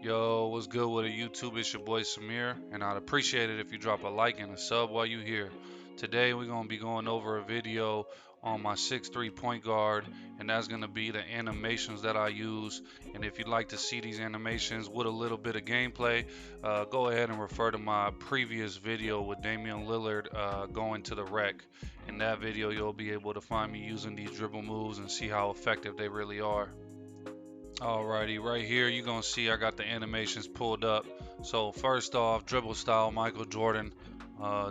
Yo, what's good with it, YouTube? It's your boy Samir, and I'd appreciate it if you drop a like and a sub while you're here. Today, we're going to be going over a video on my 6'3" point guard, and that's going to be the animations that I use. And if you'd like to see these animations with a little bit of gameplay, go ahead and refer to my previous video with Damian Lillard going to the rec. In that video, you'll be able to find me using these dribble moves and see how effective they really are. Alrighty, right here you're gonna see I got the animations pulled up. So first off, dribble style, Michael Jordan.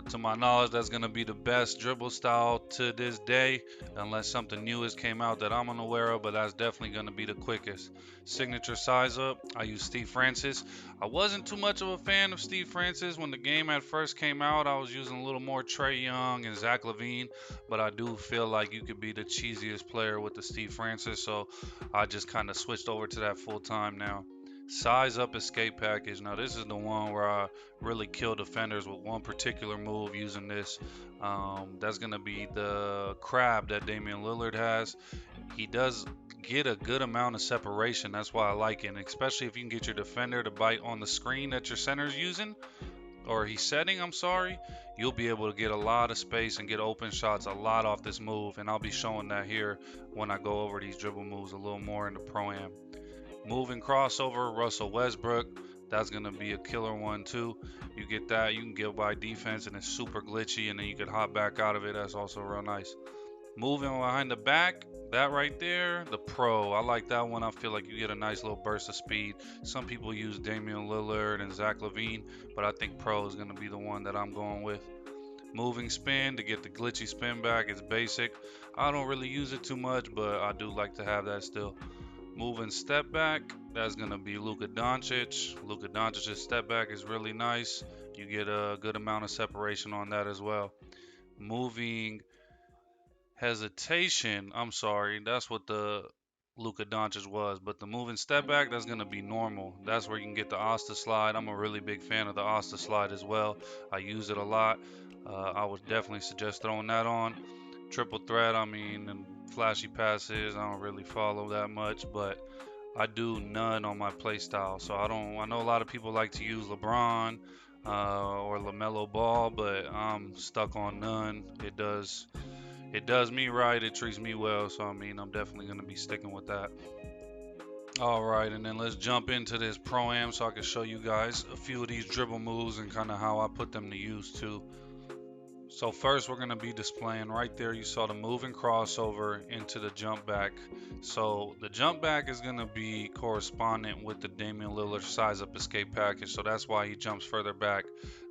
To my knowledge, that's gonna be the best dribble style to this day, unless something new has came out that I'm unaware of. But that's definitely gonna be the quickest. Signature size up. I use Steve Francis. I wasn't too much of a fan of Steve Francis when the game at first came out. I was using a little more Trey Young and Zach LaVine, but I do feel like you could be the cheesiest player with the Steve Francis. So I just kind of switched over to that full time now. Size up escape package. Now this is the one where I really kill defenders with one particular move using this. That's gonna be the crab that Damian Lillard has. He does get a good amount of separation. That's why I like it, and especially if you can get your defender to bite on the screen that your center's using, or he's setting, I'm sorry, you'll be able to get a lot of space and get open shots a lot off this move. And I'll be showing that here when I go over these dribble moves a little more in the Pro-Am. Moving crossover, Russell Westbrook. That's going to be a killer one too. You get that, you can get by defense and it's super glitchy, and then you can hop back out of it. That's also real nice. Moving behind the back, that right there, the Pro. I like that one. I feel like you get a nice little burst of speed. Some people use Damian Lillard and Zach LaVine, but I think Pro is going to be the one that I'm going with. Moving spin to get the glitchy spin back. It's basic. I don't really use it too much, but I do like to have that still. Moving step back, that's going to be Luka Doncic. Luka Doncic's step back is really nice. You get a good amount of separation on that as well. Moving hesitation, I'm sorry, that's what the Luka Doncic was. But the moving step back, that's going to be normal. That's where you can get the Asta slide. I'm a really big fan of the Asta slide as well. I use it a lot. I would definitely suggest throwing that on. Triple threat, I mean, and flashy passes, I don't really follow that much, but I do none on my play style. So I know a lot of people like to use LeBron or LaMelo Ball, but I'm stuck on none. It does me right, it treats me well, so I mean, I'm definitely going to be sticking with that. All right, and then let's jump into this Pro-Am so I can show you guys a few of these dribble moves and kind of how I put them to use too. So first we're going to be displaying right there, you saw the moving crossover into the jump back. So the jump back is going to be correspondent with the Damian Lillard size up escape package, so that's why he jumps further back.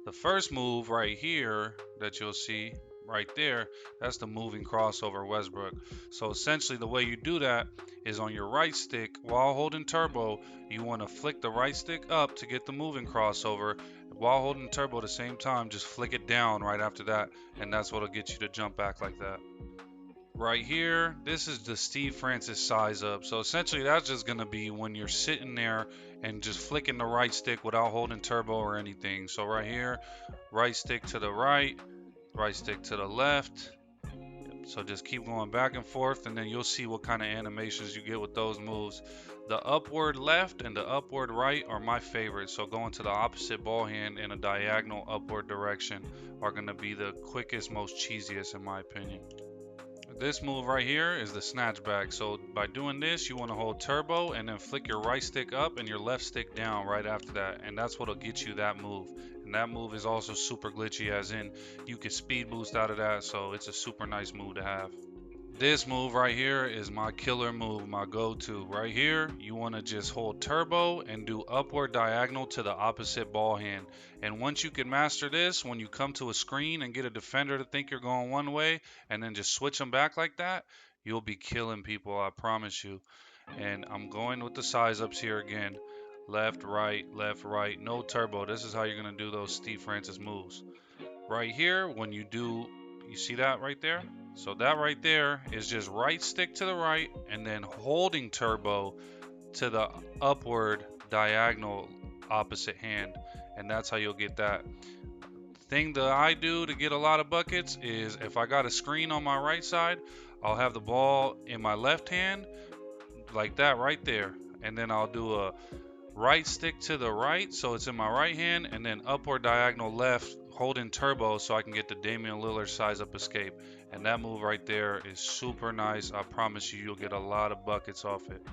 The first move right here that you'll see right there, that's the moving crossover Westbrook. So essentially the way you do that is on your right stick while holding turbo, you want to flick the right stick up to get the moving crossover. While holding turbo at the same time, just flick it down right after that, and that's what'll get you to jump back like that. Right here, this is the Steve Francis size up. So essentially that's just gonna be when you're sitting there and just flicking the right stick without holding turbo or anything. So right here, right stick to the right stick to the left. So just keep going back and forth, and then you'll see what kind of animations you get with those moves. The upward left and the upward right are my favorites. So going to the opposite ball hand in a diagonal upward direction are going to be the quickest, most cheesiest in my opinion. This move right here is the snatch back. So by doing this, you want to hold turbo and then flick your right stick up and your left stick down right after that. And that's what'll get you that move. And that move is also super glitchy, as in you can speed boost out of that. So it's a super nice move to have. This move right here is my killer move, my go-to. Right here, you want to just hold turbo and do upward diagonal to the opposite ball hand. And once you can master this, when you come to a screen and get a defender to think you're going one way and then just switch them back like that, you'll be killing people, I promise you. And I'm going with the size ups here again. Left, right, no turbo. This is how you're going to do those Steve Francis moves. Right here, when you do, you see that right there? So that right there is just right stick to the right and then holding turbo to the upward diagonal opposite hand. And that's how you'll get that. Thing that I do to get a lot of buckets is if I got a screen on my right side, I'll have the ball in my left hand like that right there. And then I'll do a right stick to the right, so it's in my right hand, and then upward diagonal left, holding turbo so I can get the Damian Lillard size up escape. And that move right there is super nice. I promise you, you'll get a lot of buckets off it.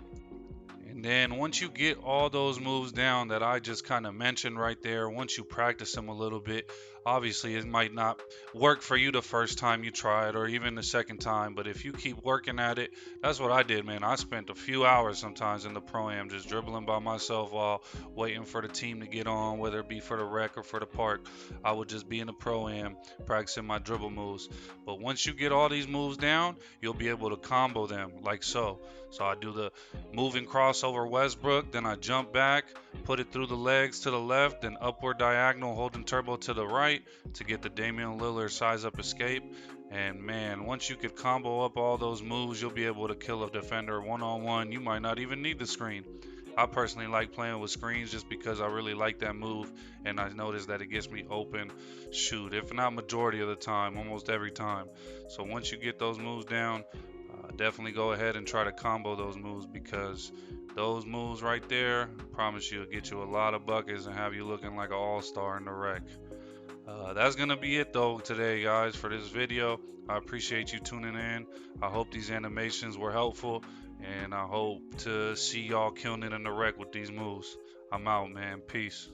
And then once you get all those moves down that I just kind of mentioned right there, once you practice them a little bit, obviously it might not work for you the first time you try it or even the second time, but if you keep working at it, that's what I did, man. I spent a few hours sometimes in the pro-am just dribbling by myself while waiting for the team to get on, whether it be for the rec or for the park. I would just be in the pro-am practicing my dribble moves. But once you get all these moves down, you'll be able to combo them like so. So I do the moving crossover Westbrook, then I jump back, put it through the legs to the left, then upward diagonal holding turbo to the right to get the Damian Lillard size up escape. And man, once you could combo up all those moves, you'll be able to kill a defender one on one. You might not even need the screen. I personally like playing with screens just because I really like that move, and I noticed that it gets me open, shoot, if not majority of the time, almost every time. So once you get those moves down, definitely go ahead and try to combo those moves, because those moves right there, I promise you, will get you a lot of buckets and have you looking like an all-star in the rec. That's gonna be it though today, guys, for this video. I appreciate you tuning in. I hope these animations were helpful, and I hope to see y'all killing it in the rec with these moves. I'm out, man. Peace.